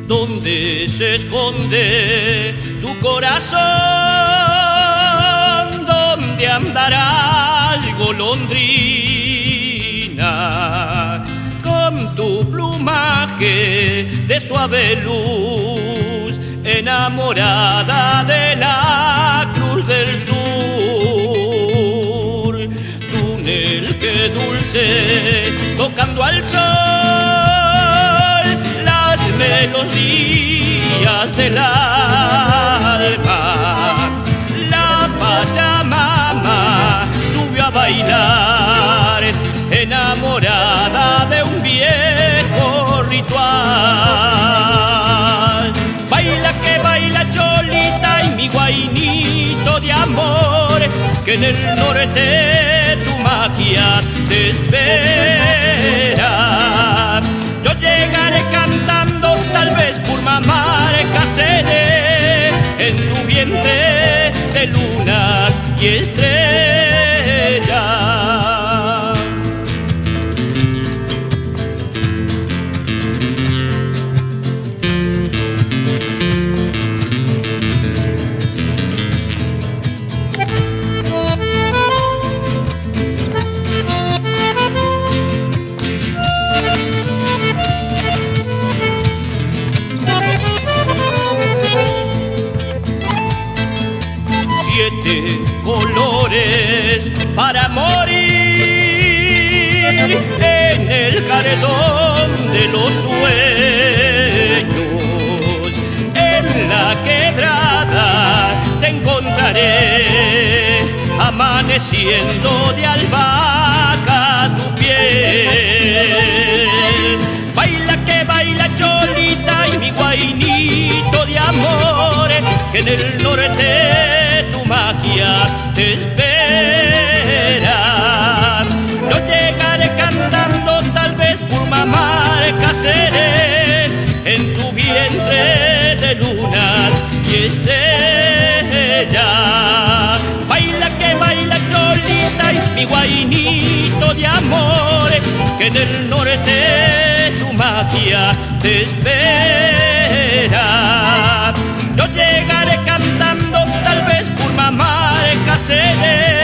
¿Dónde se esconde tu corazón? ¿Dónde andarás, golondrina? Con tu plumaje de suave luz, enamorada de la cruz del sur. Túnel que dulce, tocando al sol, las melodías del alma. La Pachamama subió a bailar, enamorada de un viejo ritual. Baila que baila Cholita y mi guainito de amor, que en el norte tu magia te espera. Yo llegaré cantando, tal vez Purmamarca seré, en tu vientre de lunas y estrellas. 7 colores para morir en el carretón de los sueños. En la quebrada te encontraré, amaneciendo de albahaca tu piel. Baila que baila Cholita y mi guainito de amor, que en el norte tu magia te espera. Yo llegaré cantando, tal vez Purmamarca seré, en tu vientre de lunas y estrellas. Baila que baila Cholita y mi guainito de amor, que en el norte tu magia te espera. Yo llegaré cantando, tal vez Purmamarca seré,